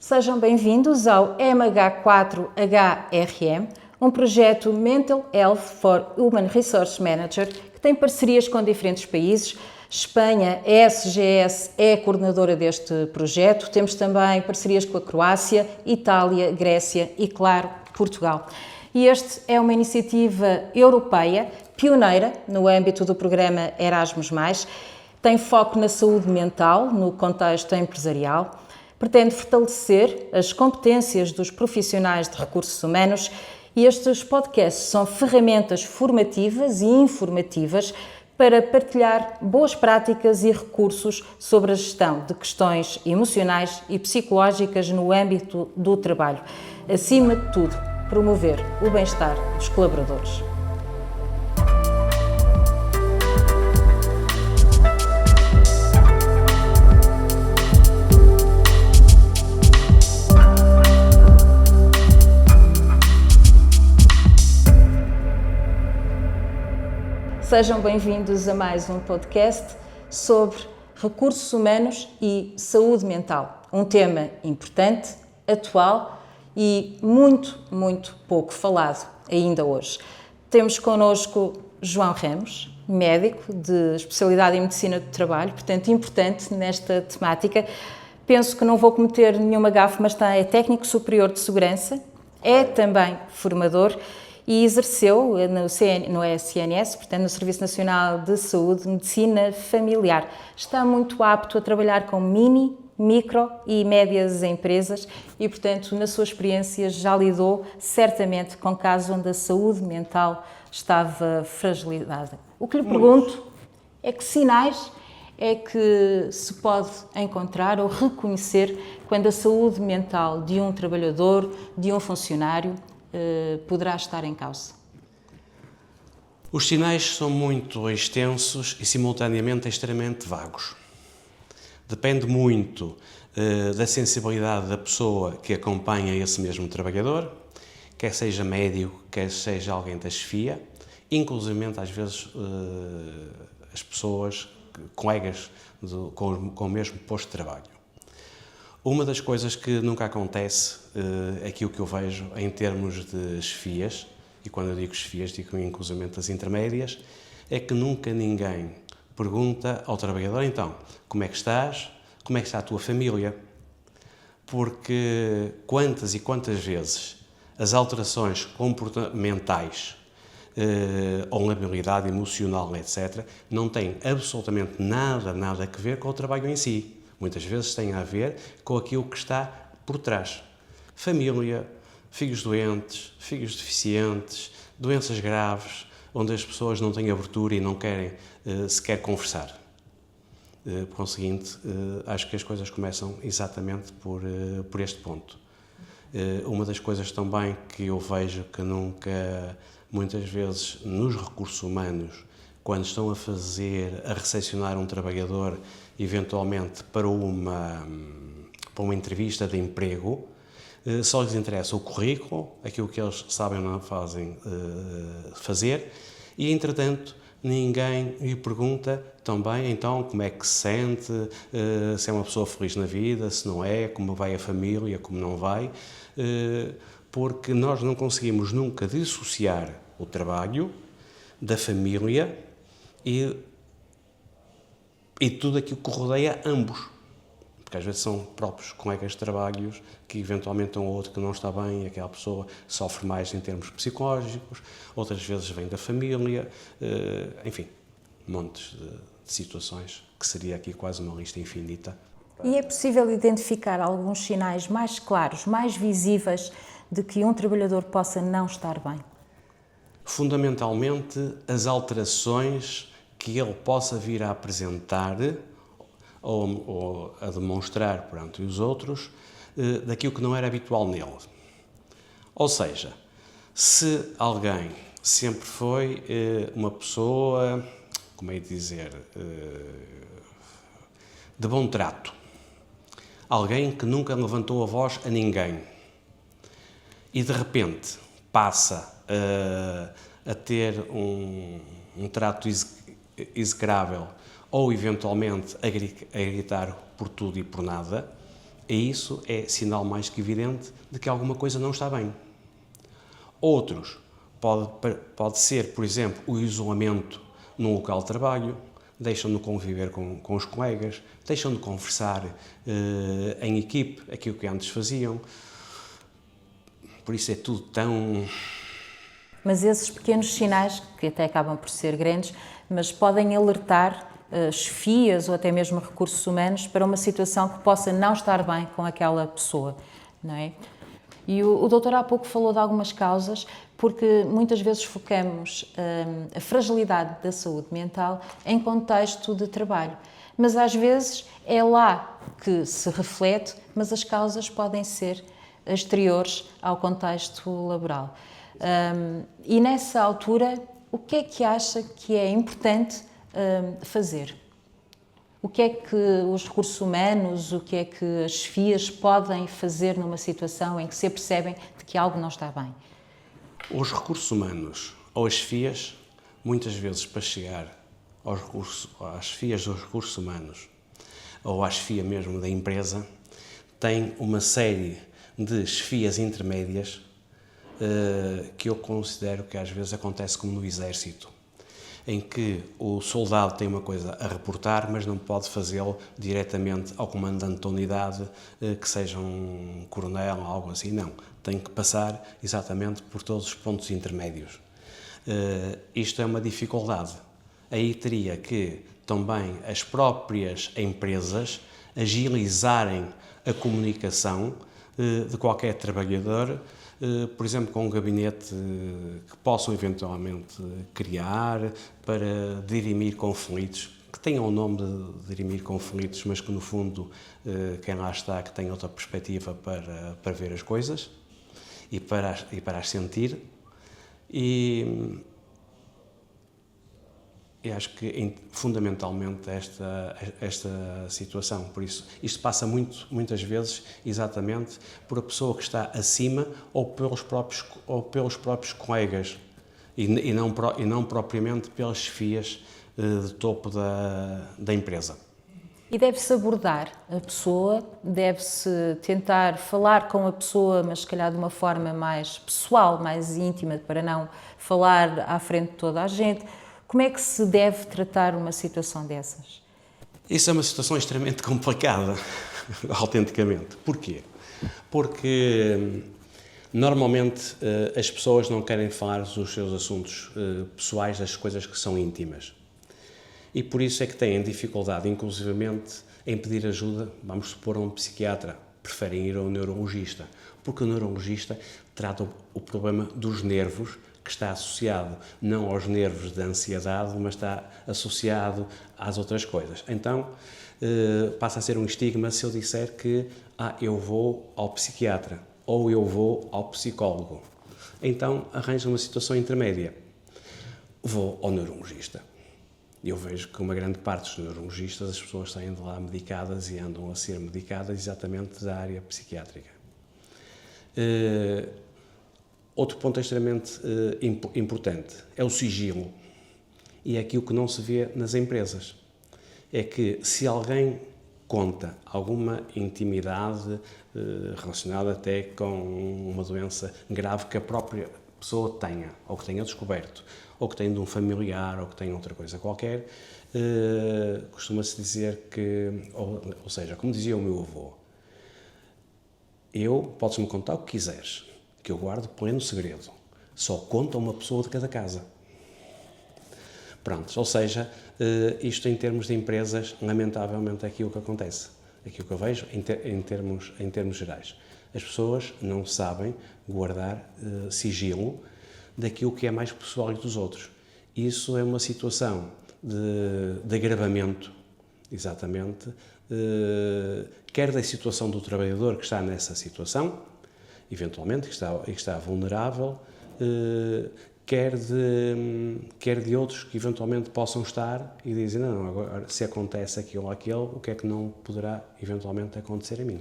Sejam bem-vindos ao MH4HRM, um projeto Mental Health for Human Resource Manager que tem parcerias com diferentes países. Espanha, a SGS, é a coordenadora deste projeto. Temos também parcerias com a Croácia, Itália, Grécia e, claro, Portugal. E este é uma iniciativa europeia, pioneira no âmbito do programa Erasmus+, tem foco na saúde mental, no contexto empresarial, pretende fortalecer as competências dos profissionais de recursos humanos e estes podcasts são ferramentas formativas e informativas para partilhar boas práticas e recursos sobre a gestão de questões emocionais e psicológicas no âmbito do trabalho. Acima de tudo, promover o bem-estar dos colaboradores. Sejam bem-vindos a mais um podcast sobre recursos humanos e saúde mental. Um tema importante, atual e muito pouco falado ainda hoje. Temos connosco João Ramos, médico de especialidade em medicina do trabalho, portanto importante nesta temática. Penso que não vou cometer nenhuma gafe, mas é técnico superior de segurança, é também formador e exerceu no SNS, portanto no Serviço Nacional de Saúde, Medicina Familiar. Está muito apto a trabalhar com micro e médias empresas e, portanto, na sua experiência já lidou certamente com casos onde a saúde mental estava fragilizada. O que lhe pergunto é que sinais é que se pode encontrar ou reconhecer quando a saúde mental de um trabalhador, de um funcionário, poderá estar em causa? Os sinais são muito extensos e simultaneamente extremamente vagos. Depende muito da sensibilidade da pessoa que acompanha esse mesmo trabalhador, quer seja médico, quer seja alguém da chefia, inclusivamente às vezes as pessoas, colegas com o mesmo posto de trabalho. Uma das coisas que nunca acontece, aqui o que eu vejo em termos de chefias, e quando eu digo chefias, digo inclusivamente as intermédias, é que nunca ninguém pergunta ao trabalhador, então, como é que estás? Como é que está a tua família? Porque quantas e quantas vezes as alterações comportamentais ou labilidade emocional, etc., não têm absolutamente nada a ver com o trabalho em si. Muitas vezes têm a ver com aquilo que está por trás. Família, filhos doentes, filhos deficientes, doenças graves, onde as pessoas não têm abertura e não querem sequer conversar. Por conseguinte, acho que as coisas começam exatamente por este ponto. Uma das coisas também que eu vejo que nunca, muitas vezes, nos recursos humanos, quando estão a recepcionar um trabalhador, eventualmente para uma entrevista de emprego, só lhes interessa o currículo, aquilo que eles sabem ou não fazem fazer, e, entretanto, ninguém lhe pergunta também, então, como é que se sente, se é uma pessoa feliz na vida, se não é, como vai a família, como não vai, porque nós não conseguimos nunca dissociar o trabalho da família e tudo aquilo que rodeia ambos. Porque às vezes são próprios colegas de trabalhos que eventualmente um ou outro que não está bem e aquela pessoa sofre mais em termos psicológicos, outras vezes vem da família, enfim, montes de situações que seria aqui quase uma lista infinita. E é possível identificar alguns sinais mais claros, mais visíveis de que um trabalhador possa não estar bem? Fundamentalmente, as alterações que ele possa vir a apresentar ou a demonstrar perante os outros daquilo que não era habitual nele. Ou seja, se alguém sempre foi uma pessoa, como é de dizer, de bom trato, alguém que nunca levantou a voz a ninguém e de repente passa a ter um trato execrável ou eventualmente a gritar por tudo e por nada, E isso é sinal mais que evidente de que alguma coisa não está bem. Outros, pode ser, por exemplo, o isolamento num local de trabalho, deixam de conviver com os colegas, deixam de conversar em equipe, aquilo que antes faziam. Por isso é tudo tão... Mas esses pequenos sinais, que até acabam por ser grandes, mas podem alertar chefias ou até mesmo recursos humanos para uma situação que possa não estar bem com aquela pessoa, não é? E o doutor há pouco falou de algumas causas, porque muitas vezes focamos a fragilidade da saúde mental em contexto de trabalho. Mas às vezes é lá que se reflete, mas as causas podem ser exteriores ao contexto laboral. E nessa altura, o que é que acha que é importante fazer? O que é que os recursos humanos, o que é que as chefias podem fazer numa situação em que se apercebem de que algo não está bem? Os recursos humanos ou as chefias, muitas vezes para chegar às chefias dos recursos humanos ou à chefia mesmo da empresa, têm uma série de chefias intermédias que eu considero que às vezes acontece como no exército, em que o soldado tem uma coisa a reportar, mas não pode fazê-lo diretamente ao comandante da unidade, que seja um coronel ou algo assim, não. Tem que passar exatamente por todos os pontos intermédios. Isto é uma dificuldade. Aí teria que também as próprias empresas agilizarem a comunicação de qualquer trabalhador, por exemplo, com um gabinete que possam eventualmente criar para dirimir conflitos, que tenham o nome de dirimir conflitos, mas que no fundo quem lá está que tenha outra perspectiva para ver as coisas e para as sentir. E acho que fundamentalmente esta situação, por isso, isto passa muitas vezes exatamente por a pessoa que está acima ou pelos próprios colegas e não propriamente pelas chefias de topo da empresa. E deve-se abordar a pessoa, deve-se tentar falar com a pessoa, mas se calhar de uma forma mais pessoal, mais íntima, para não falar à frente de toda a gente. Como é que se deve tratar uma situação dessas? Isso é uma situação extremamente complicada, autenticamente. Porquê? Porque normalmente as pessoas não querem falar dos seus assuntos pessoais, das coisas que são íntimas. E por isso é que têm dificuldade, inclusivamente, em pedir ajuda, vamos supor, a um psiquiatra. Preferem ir a um neurologista, porque o neurologista trata o problema dos nervos, que está associado não aos nervos da ansiedade, mas está associado às outras coisas. Então, passa a ser um estigma se eu disser que eu vou ao psiquiatra ou eu vou ao psicólogo. Então, arranja uma situação intermédia. Vou ao neurologista. Eu vejo que uma grande parte dos neurologistas, as pessoas saem de lá medicadas e andam a ser medicadas exatamente da área psiquiátrica. Outro ponto extremamente importante é o sigilo. E é aquilo que não se vê nas empresas. É que se alguém conta alguma intimidade relacionada até com uma doença grave que a própria pessoa tenha, ou que tenha descoberto, ou que tenha de um familiar, ou que tenha outra coisa qualquer, costuma-se dizer que, ou seja, como dizia o meu avô, podes-me contar o que quiseres, que eu guardo pleno segredo. Só conta uma pessoa de cada casa. Pronto, ou seja, isto em termos de empresas, lamentavelmente é aquilo que acontece. Aquilo que eu vejo em termos gerais. As pessoas não sabem guardar sigilo daquilo que é mais pessoal dos outros. Isso é uma situação de agravamento, exatamente, quer da situação do trabalhador que está nessa situação, eventualmente, que está vulnerável, quer de outros que eventualmente possam estar e dizem, não, agora se acontece aquilo ou aquele, o que é que não poderá eventualmente acontecer a mim?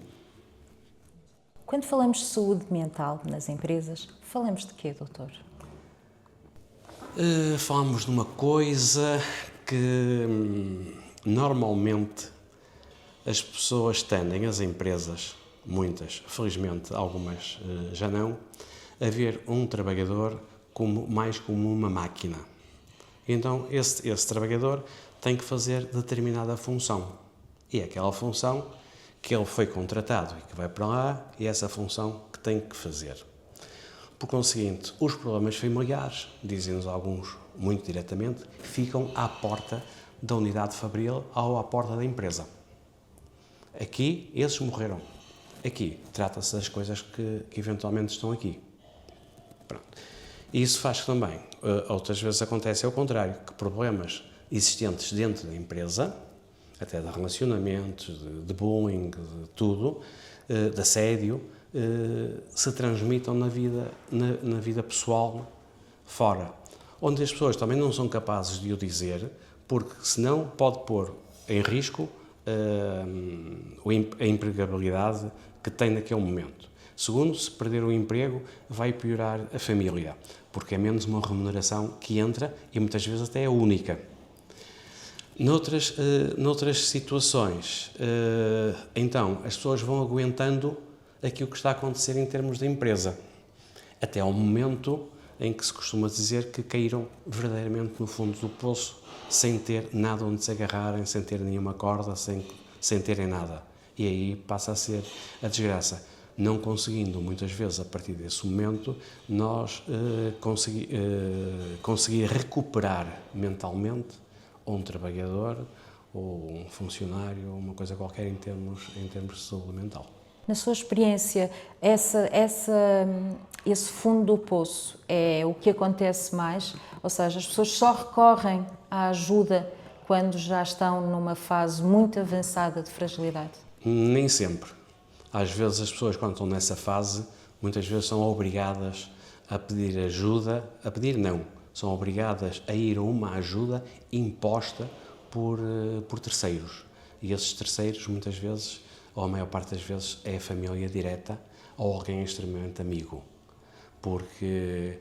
Quando falamos de saúde mental nas empresas, falamos de quê, doutor? Falamos de uma coisa que normalmente as pessoas tendem, as empresas, muitas, felizmente algumas já não, a ver um trabalhador mais como uma máquina. Então esse trabalhador tem que fazer determinada função. E é aquela função que ele foi contratado e que vai para lá, e é essa função que tem que fazer. Por conseguinte, os problemas familiares, dizem-nos alguns muito diretamente, ficam à porta da unidade fabril ou à porta da empresa. Aqui, esses morreram. Aqui, trata-se das coisas que eventualmente estão aqui. Pronto. Isso faz que também, outras vezes acontece ao contrário, que problemas existentes dentro da empresa, até de relacionamentos, de bullying, de tudo, de assédio, se transmitam na vida pessoal fora. Onde as pessoas também não são capazes de o dizer, porque senão pode pôr em risco a empregabilidade que tem naquele momento. Segundo, se perder o emprego, vai piorar a família, porque é menos uma remuneração que entra e muitas vezes até é única. Noutras situações, então, as pessoas vão aguentando aquilo que está a acontecer em termos da empresa, até ao momento em que se costuma dizer que caíram verdadeiramente no fundo do poço, sem ter nada onde se agarrarem, sem ter nenhuma corda, sem terem nada. E aí passa a ser a desgraça. Não conseguindo, muitas vezes, a partir desse momento, nós conseguir recuperar mentalmente ou um trabalhador, ou um funcionário, ou uma coisa qualquer em termos de saúde mental. Na sua experiência, esse fundo do poço é o que acontece mais? Ou seja, as pessoas só recorrem à ajuda quando já estão numa fase muito avançada de fragilidade? Nem sempre. Às vezes as pessoas, quando estão nessa fase, muitas vezes são obrigadas a pedir ajuda, são obrigadas a ir a uma ajuda imposta por terceiros. E esses terceiros, muitas vezes, ou a maior parte das vezes, é a família direta ou alguém extremamente amigo. Porque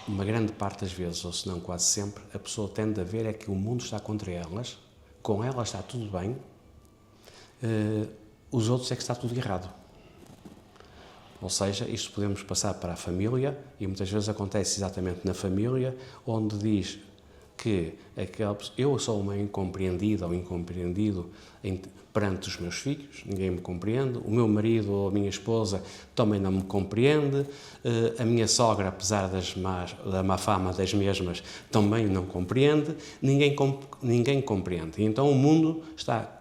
uma grande parte das vezes, ou se não quase sempre, a pessoa tende a ver é que o mundo está contra elas, com elas está tudo bem, os outros é que está tudo errado. Ou seja, isto podemos passar para a família, e muitas vezes acontece exatamente na família, onde diz que eu sou uma incompreendida ou incompreendido perante os meus filhos, ninguém me compreende, o meu marido ou a minha esposa também não me compreende, a minha sogra, apesar da má fama das mesmas, também não compreende, ninguém compreende. E então o mundo está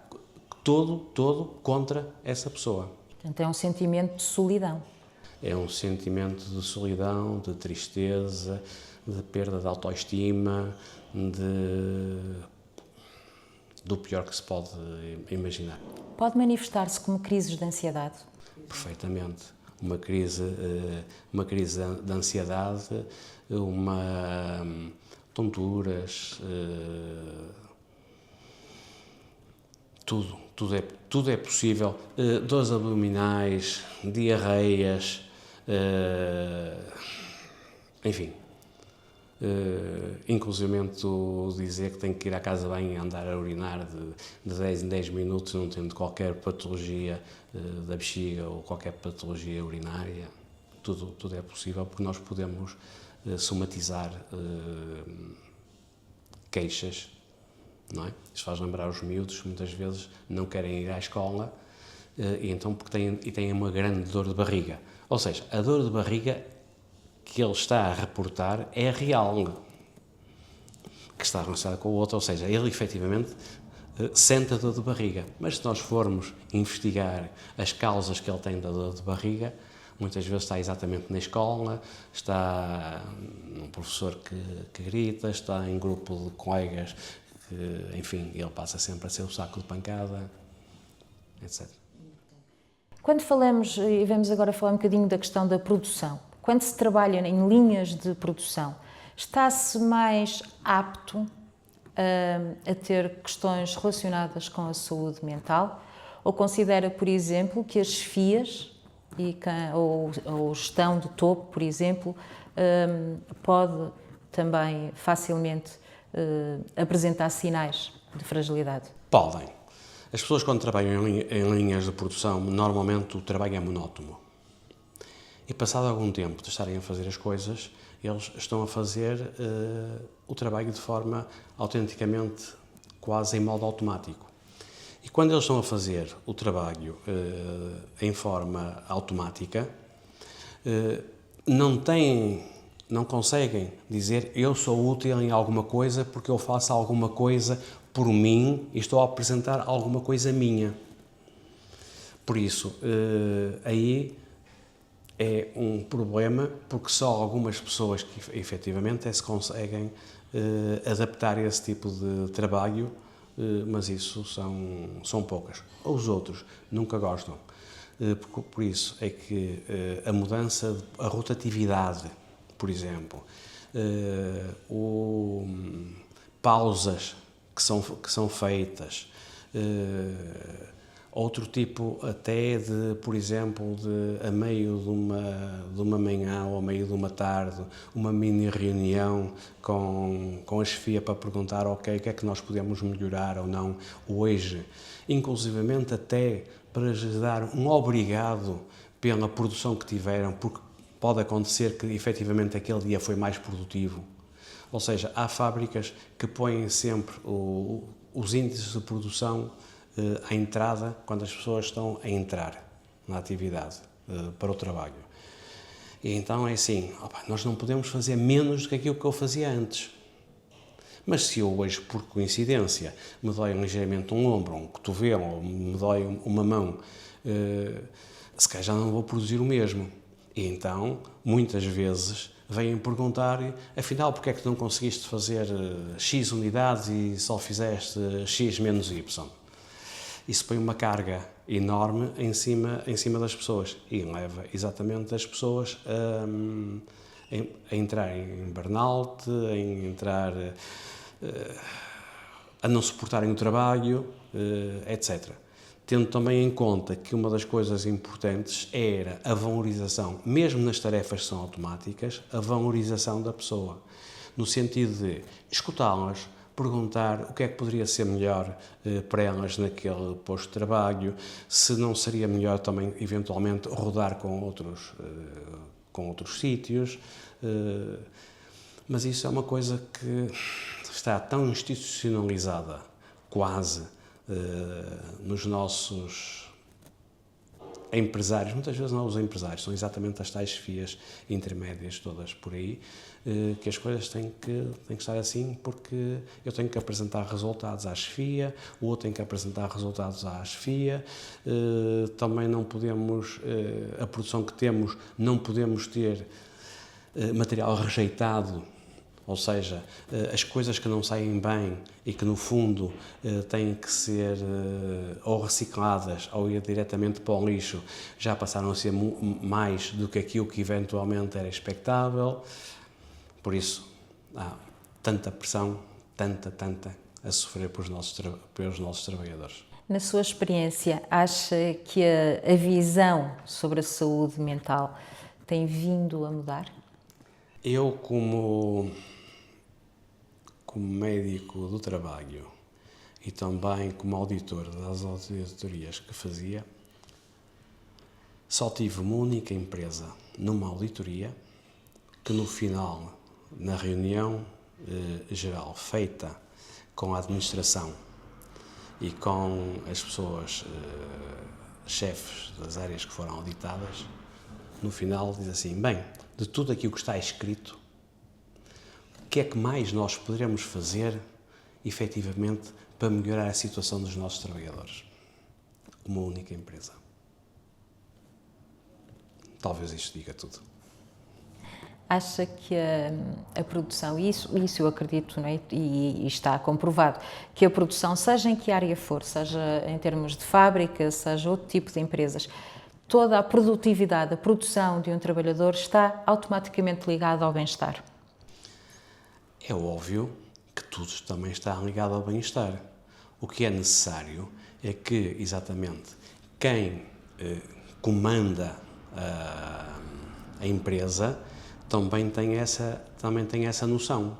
todo contra essa pessoa. Portanto, é um sentimento de solidão. É um sentimento de solidão, de tristeza, de perda de autoestima, do pior que se pode imaginar. Pode manifestar-se como crises de ansiedade? Perfeitamente. Uma crise de ansiedade, tonturas, tudo é possível. Dores abdominais, diarreias, enfim. Inclusivamente dizer que tem que ir à casa de banho e andar a urinar de 10 em 10 minutos, não tendo qualquer patologia da bexiga ou qualquer patologia urinária. Tudo é possível, porque nós podemos somatizar queixas, não é? Isto faz lembrar os miúdos que muitas vezes não querem ir à escola, e então porque têm uma grande dor de barriga. Ou seja, a dor de barriga que ele está a reportar é real, que está relacionada com o outro, ou seja, ele efetivamente sente a dor de barriga. Mas se nós formos investigar as causas que ele tem da dor de barriga, muitas vezes está exatamente na escola, está num professor que grita, está em grupo de colegas que, enfim, ele passa sempre a ser o saco de pancada, etc. Quando falamos, e vamos agora falar um bocadinho da questão da produção, quando se trabalha em linhas de produção, está-se mais apto a ter questões relacionadas com a saúde mental? Ou considera, por exemplo, que as chefias ou gestão de topo, por exemplo, pode também facilmente apresentar sinais de fragilidade? Podem. As pessoas, quando trabalham em linhas de produção, normalmente o trabalho é monótono. E passado algum tempo de estarem a fazer as coisas, eles estão a fazer o trabalho de forma autenticamente quase em modo automático. E quando eles estão a fazer o trabalho em forma automática, não conseguem dizer eu sou útil em alguma coisa porque eu faço alguma coisa por mim e estou a apresentar alguma coisa minha. Por isso, aí é um problema, porque só algumas pessoas que efetivamente se conseguem adaptar a esse tipo de trabalho, mas isso são poucas. Os outros nunca gostam. Por isso é que a mudança, a rotatividade, por exemplo, pausas que são feitas, outro tipo até de, por exemplo, a meio de uma manhã ou a meio de uma tarde, uma mini reunião com a chefia para perguntar, ok, o que é que nós podemos melhorar ou não hoje, inclusivamente até para lhes dar um obrigado pela produção que tiveram, porque pode acontecer que efetivamente aquele dia foi mais produtivo. Ou seja, há fábricas que põem sempre os índices de produção à entrada, quando as pessoas estão a entrar na atividade para o trabalho. E então é assim, nós não podemos fazer menos do que aquilo que eu fazia antes. Mas se eu hoje, por coincidência, me dói ligeiramente um ombro, um cotovelo, ou me dói uma mão, se calhar já não vou produzir o mesmo. E então, muitas vezes, vêm perguntar, afinal, porque é que não conseguiste fazer X unidades e só fizeste X menos Y? Isso põe uma carga enorme em cima das pessoas e leva exatamente as pessoas a entrar em burnout, a não suportarem o trabalho, etc. Tendo também em conta que uma das coisas importantes era a valorização, mesmo nas tarefas que são automáticas, a valorização da pessoa, no sentido de escutá-las, perguntar o que é que poderia ser melhor para elas naquele posto de trabalho, se não seria melhor também, eventualmente, rodar com outros sítios. Mas isso é uma coisa que está tão institucionalizada, quase, nos nossos empresários, muitas vezes não os empresários, são exatamente as tais chefias intermédias todas por aí, que as coisas têm que estar assim, porque eu tenho que apresentar resultados à chefia, o outro tem que apresentar resultados à chefia, também não podemos, a produção que temos, não podemos ter material rejeitado, ou seja, as coisas que não saem bem e que no fundo têm que ser ou recicladas ou ir diretamente para o lixo, já passaram a ser mais do que aquilo que eventualmente era expectável. Por isso, há tanta pressão, tanta a sofrer pelos nossos trabalhadores. Na sua experiência, acha que a visão sobre a saúde mental tem vindo a mudar? Eu, como médico do trabalho e também como auditor das auditorias que fazia, só tive uma única empresa numa auditoria que no final, na reunião geral feita com a administração e com as pessoas, chefes das áreas que foram auditadas, no final diz assim, bem, de tudo aquilo que está escrito, o que é que mais nós poderemos fazer, efetivamente, para melhorar a situação dos nossos trabalhadores? Uma única empresa. Talvez isto diga tudo. Acha que a produção, isso eu acredito, não é? E está comprovado, que a produção, seja em que área for, seja em termos de fábrica, seja outro tipo de empresas, toda a produtividade, a produção de um trabalhador está automaticamente ligada ao bem-estar? É óbvio que tudo também está ligado ao bem-estar. O que é necessário é que, exatamente, quem comanda a empresa também tem essa noção.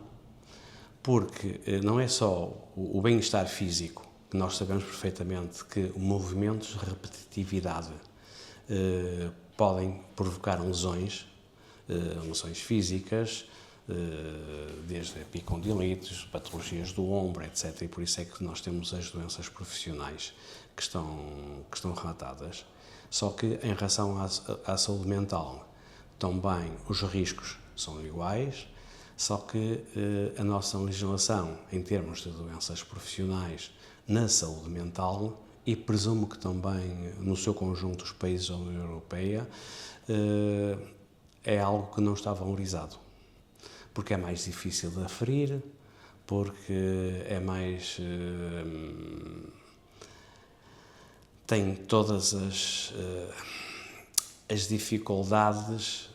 Porque não é só o bem-estar físico que nós sabemos perfeitamente que movimentos de repetitividade podem provocar lesões físicas, desde epicondilites, patologias do ombro, etc. E por isso é que nós temos as doenças profissionais que estão relatadas. Só que em relação à saúde mental, também os riscos são iguais, só que a nossa legislação em termos de doenças profissionais na saúde mental, e presumo que também no seu conjunto os países da União Europeia, é algo que não está valorizado. Porque é mais difícil de aferir, porque é mais... tem todas as dificuldades,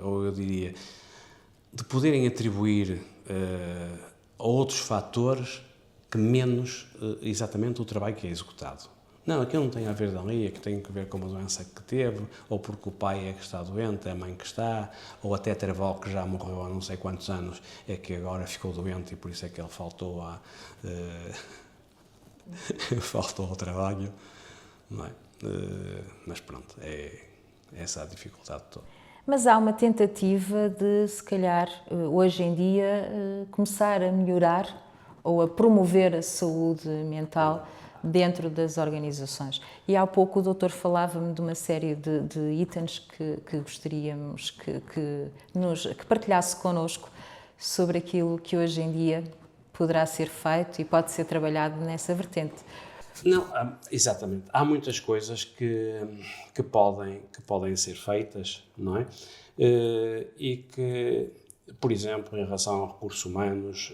ou eu diria, de poderem atribuir a outros fatores que menos exatamente o trabalho que é executado. Não, aquilo não tem a ver dali, é que tem a ver com uma doença que teve, ou porque o pai é que está doente, é a mãe que está, ou até ter a avó que já morreu há não sei quantos anos, é que agora ficou doente e por isso é que ele faltou faltou ao trabalho, não é? Mas pronto, é essa a dificuldade toda. Mas há uma tentativa de, se calhar, hoje em dia, começar a melhorar ou a promover a saúde mental dentro das organizações. E há pouco o doutor falava-me de uma série de itens que gostaríamos que partilhasse connosco sobre aquilo que hoje em dia poderá ser feito e pode ser trabalhado nessa vertente. Não, exatamente. Há muitas coisas que podem ser feitas, não é? E que, por exemplo, em relação a recursos humanos,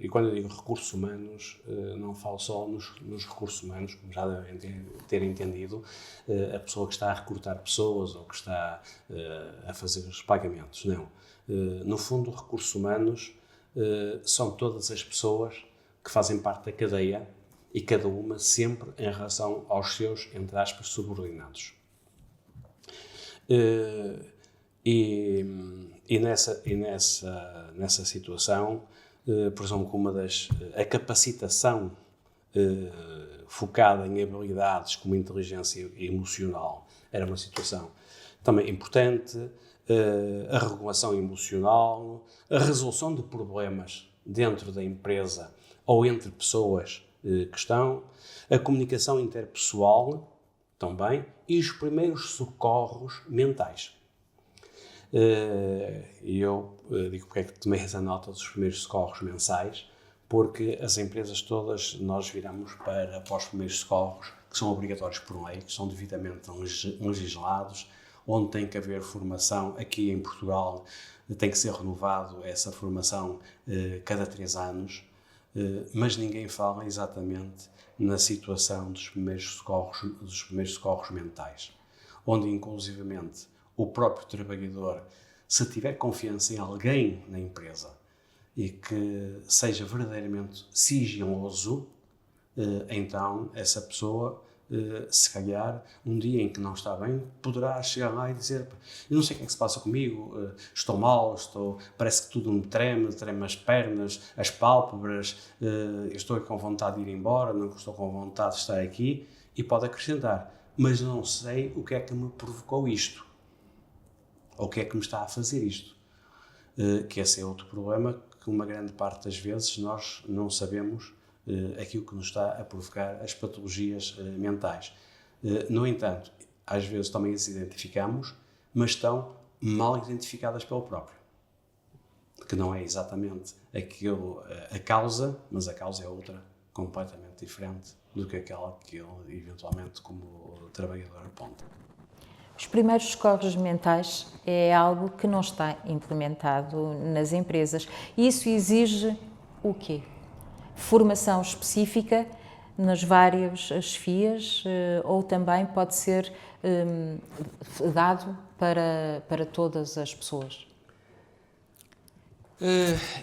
e quando eu digo recursos humanos, não falo só nos recursos humanos, como já devem ter entendido, a pessoa que está a recrutar pessoas ou que está a fazer os pagamentos, não. No fundo, recursos humanos são todas as pessoas que fazem parte da cadeia e cada uma sempre em relação aos seus, entre aspas, subordinados. E nessa situação, por exemplo, a capacitação focada em habilidades como inteligência emocional era uma situação também importante, a regulação emocional, a resolução de problemas dentro da empresa ou entre pessoas que estão, a comunicação interpessoal também e os primeiros socorros mentais. E eu digo porque é que tomei essa nota dos primeiros socorros mensais, porque as empresas todas nós viramos para os primeiros socorros, que são obrigatórios por lei, que são devidamente legislados, onde tem que haver formação. Aqui em Portugal tem que ser renovado essa formação cada 3 anos, mas ninguém fala exatamente na situação dos primeiros socorros mentais, onde inclusivamente o próprio trabalhador, se tiver confiança em alguém na empresa e que seja verdadeiramente sigiloso, então essa pessoa, se calhar, um dia em que não está bem, poderá chegar lá e dizer: eu não sei o que é que se passa comigo, estou mal, parece que tudo me treme as pernas, as pálpebras, eu estou com vontade de ir embora, não estou com vontade de estar aqui, e pode acrescentar: mas não sei o que é que me provocou isto, ou o que é que me está a fazer isto. Que esse é outro problema, que uma grande parte das vezes nós não sabemos aquilo que nos está a provocar as patologias mentais. No entanto, às vezes também as identificamos, mas estão mal identificadas pelo próprio. Que não é exatamente aquilo a causa, mas a causa é outra, completamente diferente do que aquela que ele, eventualmente, como trabalhador, aponta. Os primeiros socorros mentais é algo que não está implementado nas empresas. E isso exige o quê? Formação específica nas várias chefias, ou também pode ser dado para todas as pessoas?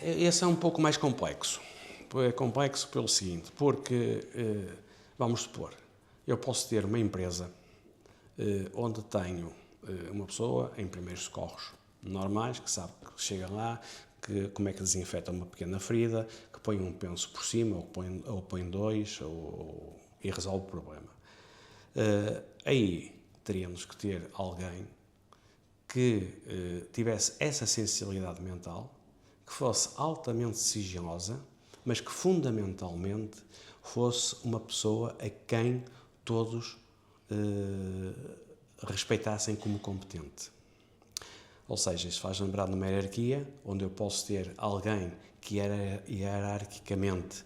Esse é um pouco mais complexo. É complexo pelo seguinte, porque, vamos supor, eu posso ter uma empresa onde tenho uma pessoa em primeiros socorros normais, que sabe que chega lá, que como é que desinfeta uma pequena ferida, que põe um penso por cima, ou põe dois, e resolve o problema. Aí teríamos que ter alguém que tivesse essa sensibilidade mental, que fosse altamente sigilosa, mas que fundamentalmente fosse uma pessoa a quem todos respeitassem como competente. Ou seja, isso faz lembrar de uma hierarquia, onde eu posso ter alguém que hierarquicamente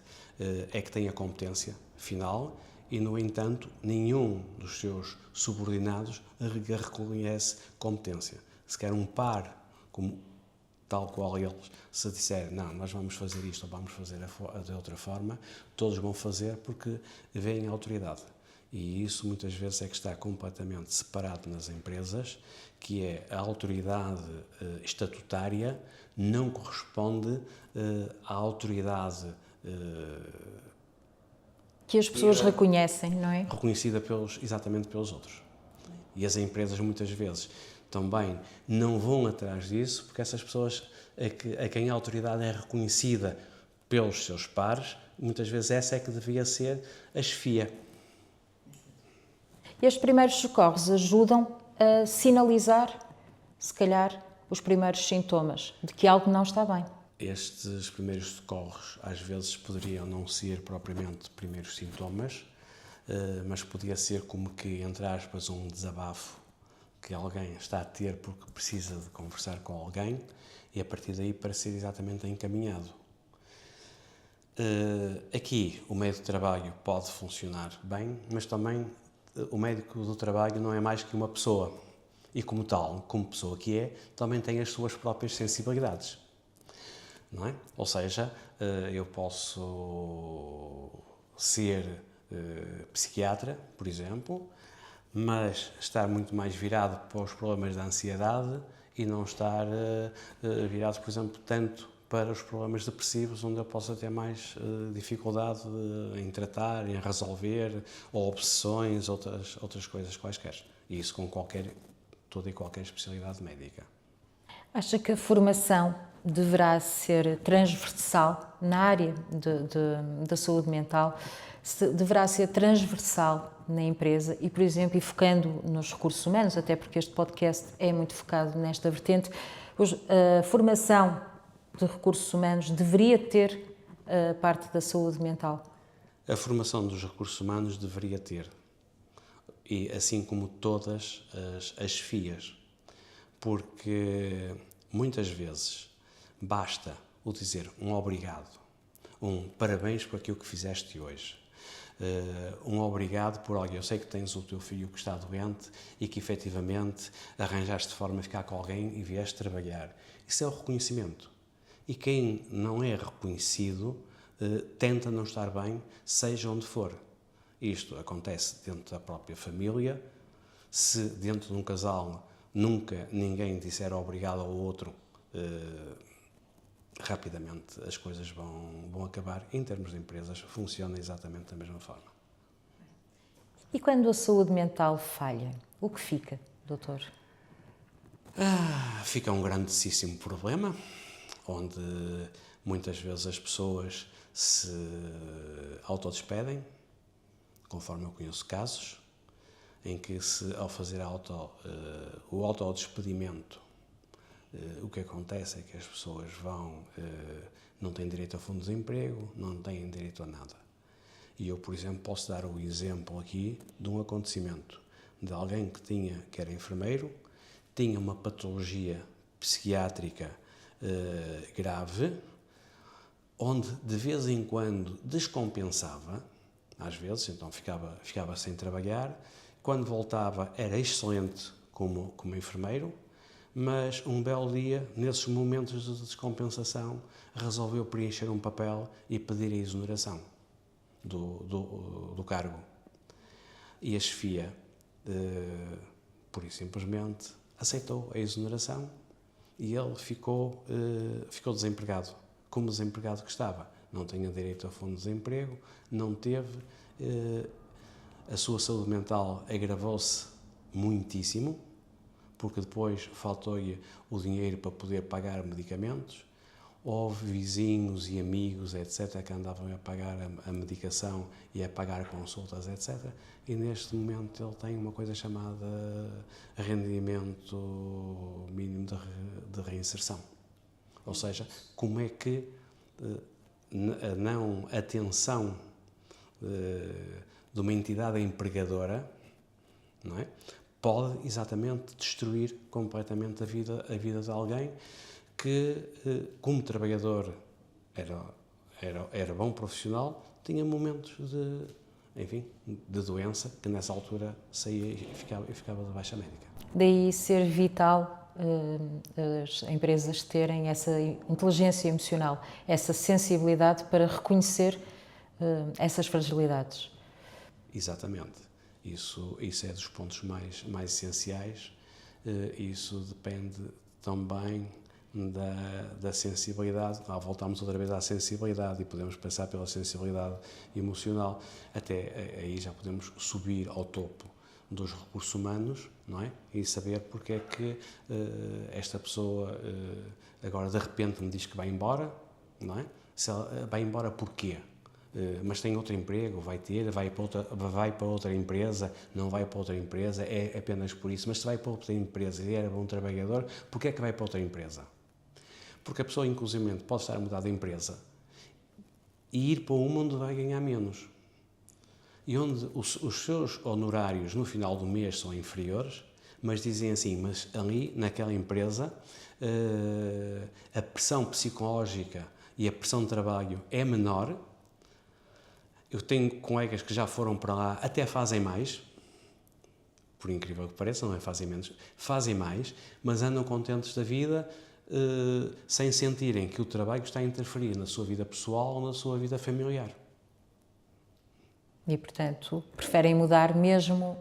é que tem a competência final e, no entanto, nenhum dos seus subordinados reconhece competência. Se quer um par, tal qual eles, se disser, não, nós vamos fazer isto ou vamos fazer de outra forma, todos vão fazer porque veem a autoridade. E isso muitas vezes é que está completamente separado nas empresas, que é a autoridade estatutária não corresponde à autoridade que as pessoas reconhecem, não é? Reconhecida exatamente pelos outros. E as empresas muitas vezes também não vão atrás disso, porque essas pessoas a quem a autoridade é reconhecida pelos seus pares, muitas vezes essa é que devia ser a chefia. E os primeiros socorros ajudam a sinalizar, se calhar, os primeiros sintomas de que algo não está bem. Estes primeiros socorros às vezes poderiam não ser propriamente primeiros sintomas, mas podia ser como que, entre aspas, um desabafo que alguém está a ter porque precisa de conversar com alguém e a partir daí para ser exatamente encaminhado. Aqui o meio de trabalho pode funcionar bem, mas também o médico do trabalho não é mais que uma pessoa e, como tal, como pessoa que é, também tem as suas próprias sensibilidades, não é? Ou seja, eu posso ser psiquiatra, por exemplo, mas estar muito mais virado para os problemas da ansiedade e não estar virado, por exemplo, tanto para os problemas depressivos, onde eu possa ter mais dificuldade em tratar, em resolver, ou obsessões, outras coisas quaisquer. E isso com toda e qualquer especialidade médica. Acha que a formação deverá ser transversal na área da saúde mental? Deverá ser transversal na empresa e, por exemplo, e focando nos recursos humanos, até porque este podcast é muito focado nesta vertente, a formação de recursos humanos deveria ter parte da saúde mental? A formação dos recursos humanos deveria ter, e assim como todas as FIAs, porque muitas vezes basta o dizer um obrigado, um parabéns por aquilo que fizeste hoje, um obrigado por, olha, eu sei que tens o teu filho que está doente e que efetivamente arranjaste de forma a ficar com alguém e vieste trabalhar. Isso é o reconhecimento. E quem não é reconhecido tenta não estar bem, seja onde for. Isto acontece dentro da própria família. Se dentro de um casal nunca ninguém disser obrigado ao outro, rapidamente as coisas vão acabar. Em termos de empresas, funciona exatamente da mesma forma. E quando a saúde mental falha, o que fica, doutor? Fica um grandíssimo problema, onde muitas vezes as pessoas se autodespedem, conforme eu conheço casos, em que ao fazer o autodespedimento, o que acontece é que as pessoas não têm direito a fundo de desemprego, não têm direito a nada. E eu, por exemplo, posso dar o exemplo aqui de um acontecimento de alguém que era enfermeiro, tinha uma patologia psiquiátrica grave, onde de vez em quando descompensava, às vezes, então ficava sem trabalhar, quando voltava era excelente como enfermeiro, mas um belo dia, nesses momentos de descompensação, resolveu preencher um papel e pedir a exoneração do cargo. E a chefia, pura e simplesmente, aceitou a exoneração e ele ficou desempregado, como desempregado que estava. Não tinha direito a fundo de desemprego, não teve, a sua saúde mental agravou-se muitíssimo, porque depois faltou-lhe o dinheiro para poder pagar medicamentos. houve vizinhos e amigos, etc., que andavam a pagar a medicação e a pagar consultas, etc., e neste momento ele tem uma coisa chamada rendimento mínimo de reinserção. Ou seja, como é que a não atenção de uma entidade empregadora, não é, pode exatamente destruir completamente a vida de alguém que, como trabalhador, era bom profissional, tinha momentos de doença, que nessa altura saía e ficava de baixa médica. Daí ser vital as empresas terem essa inteligência emocional, essa sensibilidade para reconhecer essas fragilidades. Exatamente. Isso é dos pontos mais essenciais. Isso depende também da sensibilidade. Voltamos outra vez à sensibilidade e podemos passar pela sensibilidade emocional. Até aí já podemos subir ao topo dos recursos humanos, não é? E saber porque é que esta pessoa agora de repente me diz que vai embora, não é? Se ela vai embora porquê? Mas tem outro emprego, vai para outra empresa, não vai para outra empresa, é apenas por isso. Mas se vai para outra empresa e era bom trabalhador, porquê é que vai para outra empresa? Porque a pessoa, inclusivamente, pode estar a mudar de empresa e ir para uma onde vai ganhar menos. E onde os seus honorários no final do mês são inferiores, mas dizem assim, mas ali, naquela empresa, a pressão psicológica e a pressão de trabalho é menor. Eu tenho colegas que já foram para lá, até fazem mais, por incrível que pareça, não é fazem menos, fazem mais, mas andam contentes da vida, sem sentirem que o trabalho está a interferir na sua vida pessoal ou na sua vida familiar. E, portanto, preferem mudar mesmo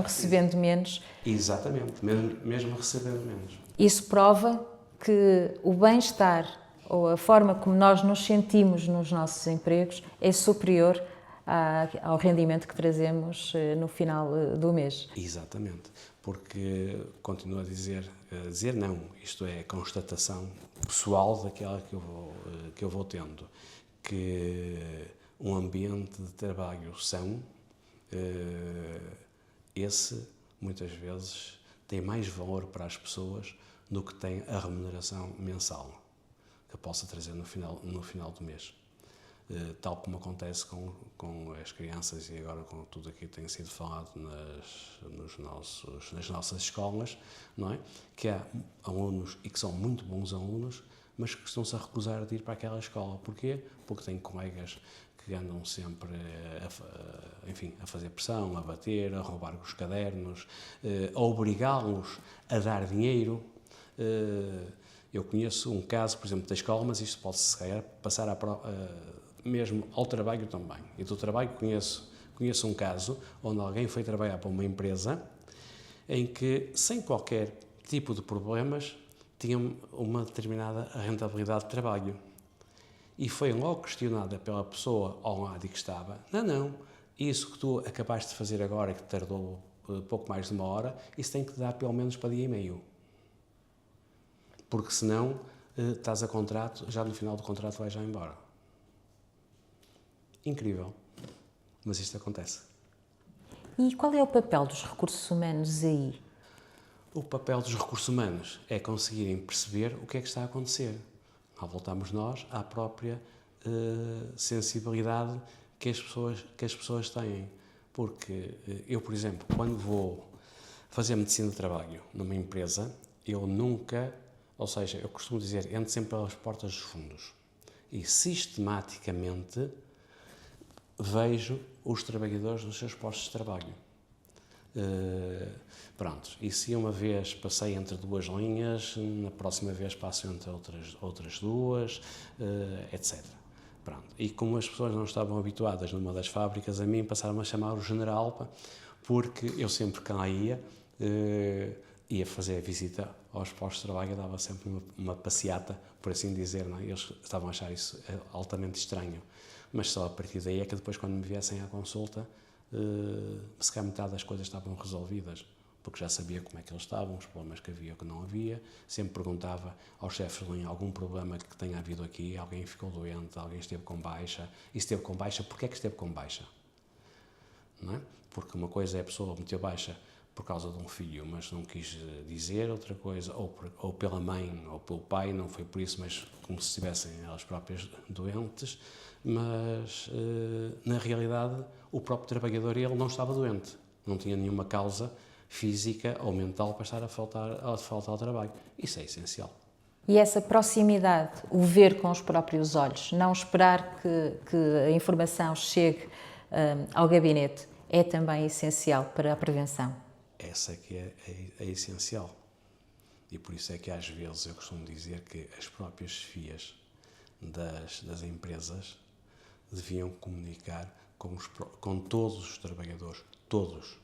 recebendo menos. Exatamente, mesmo recebendo menos. Isso prova que o bem-estar ou a forma como nós nos sentimos nos nossos empregos é superior ao rendimento que trazemos no final do mês. Exatamente, porque continuo a dizer não, isto é constatação pessoal daquela que eu vou tendo, que um ambiente de trabalho são, esse muitas vezes tem mais valor para as pessoas do que tem a remuneração mensal que possa trazer no final do mês. Tal como acontece com as crianças e agora com tudo aquilo que tem sido falado nas nossas escolas, não é? Que há alunos e que são muito bons alunos, mas que estão-se a recusar de ir para aquela escola. Porquê? Porque têm colegas que andam sempre a fazer pressão, a bater, a roubar os cadernos, a obrigá-los a dar dinheiro. Eu conheço um caso, por exemplo, da escola, mas isto pode-se passar mesmo ao trabalho também. E do trabalho conheço um caso onde alguém foi trabalhar para uma empresa em que, sem qualquer tipo de problemas, tinha uma determinada rentabilidade de trabalho. E foi logo questionada pela pessoa ao lado que estava, não, isso que tu acabaste de fazer agora, que tardou pouco mais de uma hora, isso tem que dar pelo menos para dia e meio. Porque senão estás a contrato, já no final do contrato vais já embora. Incrível, mas isto acontece. E qual é o papel dos recursos humanos aí? O papel dos recursos humanos é conseguirem perceber o que é que está a acontecer. Voltamos nós à própria sensibilidade que as pessoas têm. Porque eu, por exemplo, quando vou fazer medicina de trabalho numa empresa, eu costumo dizer, entro sempre pelas portas dos fundos. E sistematicamente vejo os trabalhadores nos seus postos de trabalho. E se uma vez passei entre duas linhas, na próxima vez passo entre outras duas, etc. E como as pessoas não estavam habituadas numa das fábricas, a mim passaram a chamar o general, porque eu sempre que lá ia fazer a visita aos postos de trabalho, dava sempre uma passeata, por assim dizer, não é? Eles estavam a achar isso altamente estranho, mas só a partir daí é que depois, quando me viessem à consulta, se calhar metade das coisas estavam resolvidas, porque já sabia como é que eles estavam, os problemas que havia ou que não havia. Sempre perguntava aos chefes de linha algum problema que tenha havido aqui, alguém ficou doente, alguém esteve com baixa. E se esteve com baixa, porquê é que esteve com baixa? Não é? Porque uma coisa é a pessoa meter baixa por causa de um filho, mas não quis dizer, outra coisa, ou pela mãe ou pelo pai, não foi por isso, mas como se estivessem elas próprias doentes, mas na realidade o próprio trabalhador ele não estava doente, não tinha nenhuma causa física ou mental para estar a faltar ao trabalho. Isso é essencial. E essa proximidade, o ver com os próprios olhos, não esperar que a informação chegue ao gabinete, é também essencial para a prevenção. Essa é que é essencial. E por isso é que às vezes eu costumo dizer que as próprias chefias das empresas deviam comunicar com todos os trabalhadores, todos.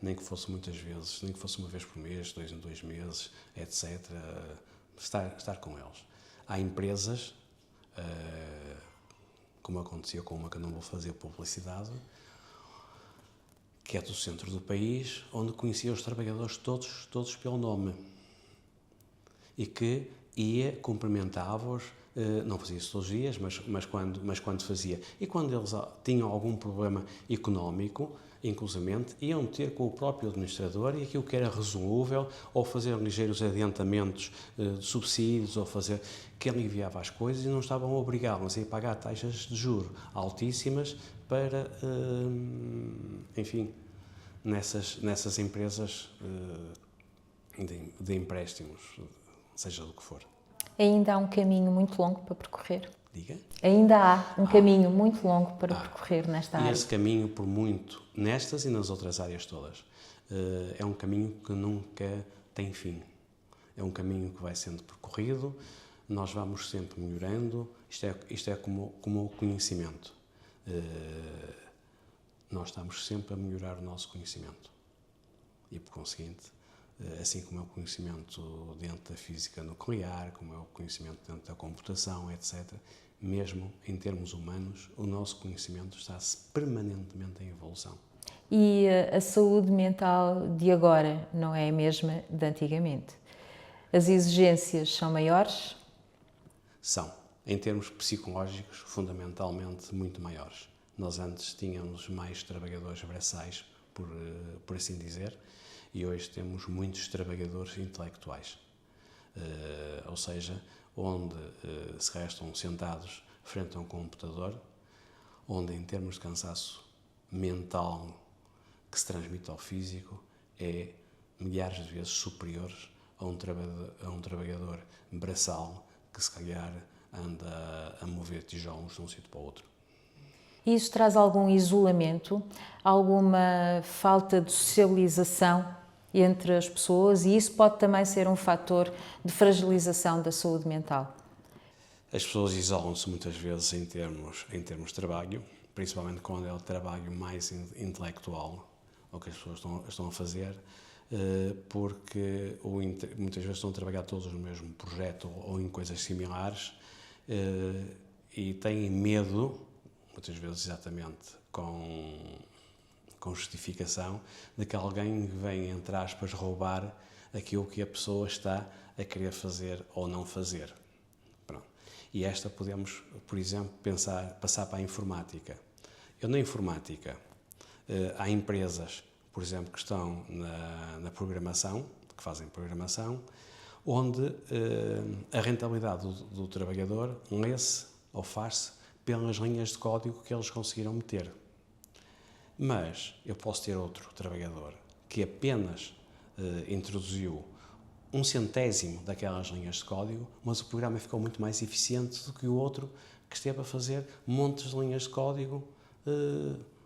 Nem que fosse muitas vezes, nem que fosse uma vez por mês, 2 em 2 meses, etc. Estar com eles. Há empresas, como aconteceu com uma que eu não vou fazer publicidade, que é do centro do país, onde conhecia os trabalhadores todos pelo nome. E que ia, cumprimentava-os, não fazia isso todos os dias, mas quando fazia. E quando eles tinham algum problema económico, inclusivamente, iam ter com o próprio administrador e aquilo que era resolúvel, ou fazer ligeiros adiantamentos de subsídios, ou fazer que aliviava as coisas e não estavam obrigados a ir pagar taxas de juros altíssimas para, enfim, nessas empresas de empréstimos, seja do que for. Ainda há um caminho muito longo para percorrer. Diga? Ainda há um caminho muito longo para percorrer nesta área. E esse caminho, por muito, nestas e nas outras áreas todas, é um caminho que nunca tem fim. É um caminho que vai sendo percorrido, nós vamos sempre melhorando, isto é como o conhecimento. Nós estamos sempre a melhorar o nosso conhecimento. E, por conseguinte, assim como é o conhecimento dentro da física nuclear, como é o conhecimento dentro da computação, etc., mesmo em termos humanos, o nosso conhecimento está-se permanentemente em evolução. E a saúde mental de agora não é a mesma de antigamente? As exigências são maiores? São. Em termos psicológicos, fundamentalmente muito maiores. Nós antes tínhamos mais trabalhadores braçais, por assim dizer, e hoje temos muitos trabalhadores intelectuais. Ou seja, onde se restam sentados frente a um computador, onde em termos de cansaço mental que se transmite ao físico é milhares de vezes superiores a um trabalhador braçal que se calhar anda a mover tijolos de um sítio para o outro. Isso traz algum isolamento, alguma falta de socialização entre as pessoas, e isso pode também ser um fator de fragilização da saúde mental? As pessoas isolam-se muitas vezes em termos de trabalho, principalmente quando é o trabalho mais intelectual, o que as pessoas estão a fazer, porque muitas vezes estão a trabalhar todos no mesmo projeto ou em coisas similares e têm medo, muitas vezes exatamente com justificação, de que alguém venha, entre aspas, roubar aquilo que a pessoa está a querer fazer ou não fazer. Pronto. E esta podemos, por exemplo, passar para a informática. Na informática, há empresas, por exemplo, que estão na programação, que fazem programação, onde a rentabilidade do trabalhador lê-se ou faz-se pelas linhas de código que eles conseguiram meter. Mas eu posso ter outro trabalhador que apenas introduziu 1/100 daquelas linhas de código, mas o programa ficou muito mais eficiente do que o outro que esteve a fazer montes de linhas de código.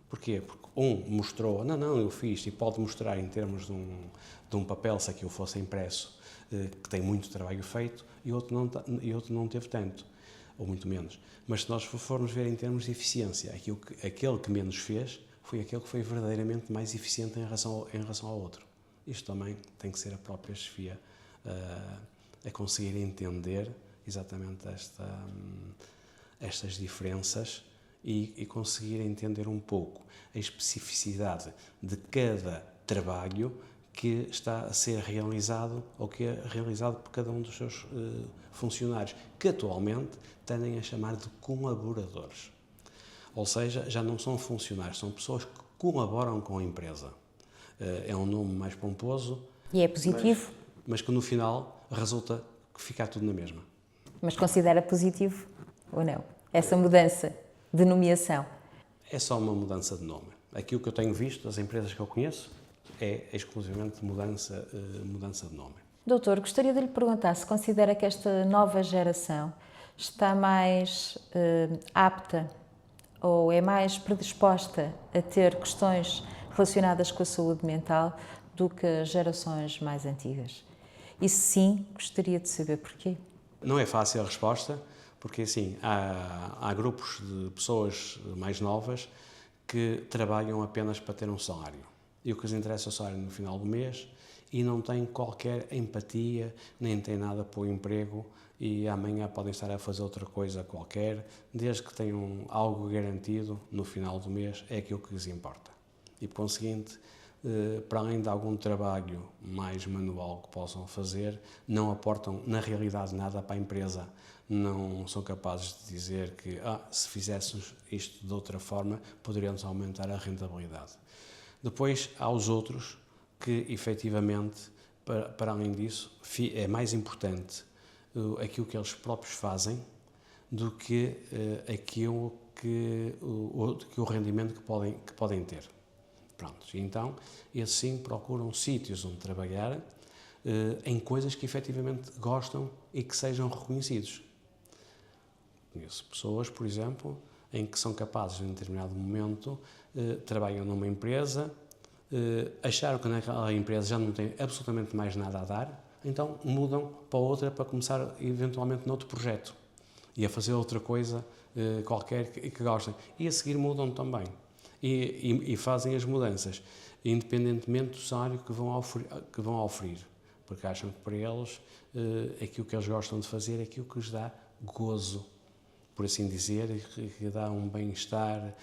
Porquê? Porque um mostrou, não, eu fiz, e pode mostrar em termos de um papel, se aquilo fosse impresso, que tem muito trabalho feito, e outro não teve tanto, ou muito menos. Mas se nós formos ver em termos de eficiência, aquele que menos fez foi aquele que foi verdadeiramente mais eficiente em relação ao outro. Isto também tem que ser a própria chefia a conseguir entender exatamente estas diferenças e conseguir entender um pouco a especificidade de cada trabalho que está a ser realizado ou que é realizado por cada um dos seus funcionários, que atualmente tendem a chamar de colaboradores. Ou seja, já não são funcionários, são pessoas que colaboram com a empresa. É um nome mais pomposo. E é positivo? Mas que no final resulta que fica tudo na mesma. Mas considera positivo ou não? Essa mudança de nomeação? É só uma mudança de nome. Aquilo que eu tenho visto das empresas que eu conheço é exclusivamente mudança de nome. Doutor, gostaria de lhe perguntar se considera que esta nova geração está mais apta ou é mais predisposta a ter questões relacionadas com a saúde mental do que as gerações mais antigas. E se sim, gostaria de saber porquê. Não é fácil a resposta, porque assim, há grupos de pessoas mais novas que trabalham apenas para ter um salário. E o que lhes interessa é o salário no final do mês e não têm qualquer empatia, nem têm nada para o emprego e amanhã podem estar a fazer outra coisa qualquer, desde que tenham algo garantido no final do mês, é aquilo que lhes importa. E, por conseguinte, para além de algum trabalho mais manual que possam fazer, não aportam, na realidade, nada para a empresa. Não são capazes de dizer que, se fizéssemos isto de outra forma, poderíamos aumentar a rentabilidade. Depois, há os outros que, efetivamente, para além disso, é mais importante aquilo que eles próprios fazem do que aquilo que o rendimento que podem ter. Pronto, então, esses sim procuram sítios onde trabalhar em coisas que efetivamente gostam e que sejam reconhecidos. Conheço pessoas, por exemplo, em que são capazes, em determinado momento, trabalham numa empresa, acharam que naquela empresa já não tem absolutamente mais nada a dar, então mudam para outra para começar eventualmente noutro projeto e a fazer outra coisa qualquer que gostem. E a seguir mudam também. E fazem as mudanças, independentemente do salário que vão oferir, porque acham que para eles aquilo que eles gostam de fazer é aquilo que lhes dá gozo, por assim dizer, que dá um bem-estar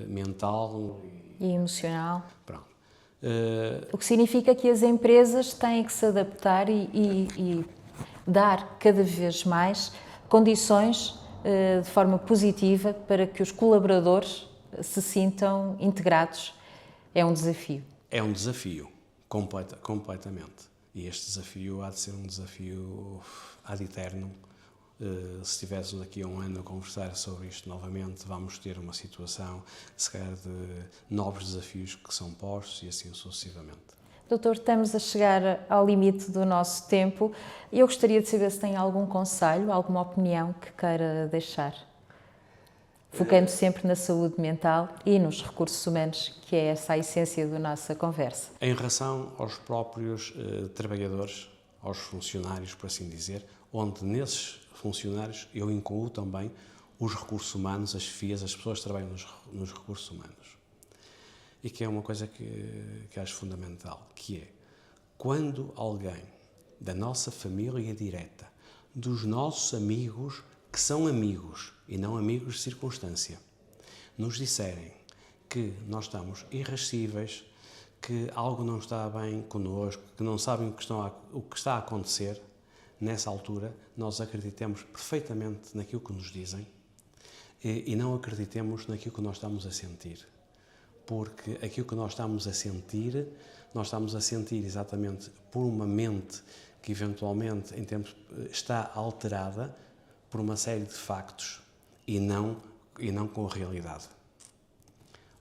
mental e emocional. Pronto. O que significa que as empresas têm que se adaptar e dar cada vez mais condições de forma positiva para que os colaboradores se sintam integrados. É um desafio. É um desafio, completamente. E este desafio há de ser um desafio ad eternum. Se estivéssemos aqui a um ano a conversar sobre isto novamente, vamos ter uma situação, se calhar, de novos desafios que são postos e assim sucessivamente. Doutor, estamos a chegar ao limite do nosso tempo e eu gostaria de saber se tem algum conselho, alguma opinião que queira deixar, focando sempre na saúde mental e nos recursos humanos, que é essa a essência da nossa conversa. Em relação aos próprios trabalhadores, aos funcionários, por assim dizer, onde nesses funcionários eu incluo também os recursos humanos, as FIAs, as pessoas que trabalham nos recursos humanos. E que é uma coisa que acho fundamental, que é quando alguém da nossa família direta, dos nossos amigos, que são amigos e não amigos de circunstância, nos disserem que nós estamos irascíveis, que algo não está bem connosco, que não sabem o que está a acontecer, nessa altura nós acreditemos perfeitamente naquilo que nos dizem e não acreditemos naquilo que nós estamos a sentir. Porque aquilo que nós estamos a sentir exatamente por uma mente que eventualmente está alterada por uma série de factos e não com a realidade.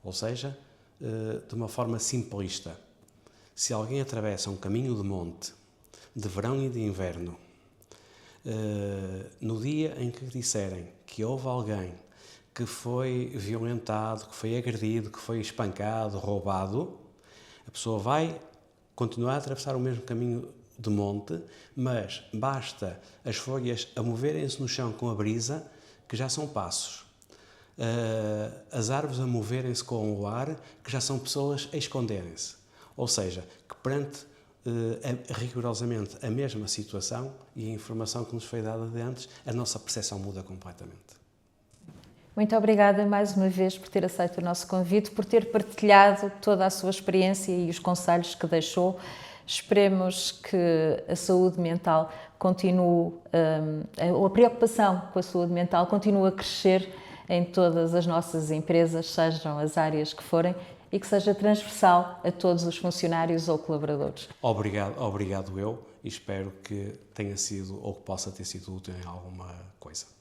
Ou seja, de uma forma simplista, se alguém atravessa um caminho de monte, de verão e de inverno, no dia em que disserem que houve alguém que foi violentado, que foi agredido, que foi espancado, roubado, a pessoa vai continuar a atravessar o mesmo caminho de monte, mas basta as folhas a moverem-se no chão com a brisa, que já são passos. As árvores a moverem-se com o ar, que já são pessoas a esconderem-se. Ou seja, que perante rigorosamente a mesma situação e a informação que nos foi dada de antes, a nossa percepção muda completamente. Muito obrigada mais uma vez por ter aceito o nosso convite, por ter partilhado toda a sua experiência e os conselhos que deixou. Esperemos que a saúde mental continue, a preocupação com a saúde mental continue a crescer em todas as nossas empresas, sejam as áreas que forem, e que seja transversal a todos os funcionários ou colaboradores. Obrigado eu, e espero que tenha sido ou que possa ter sido útil em alguma coisa.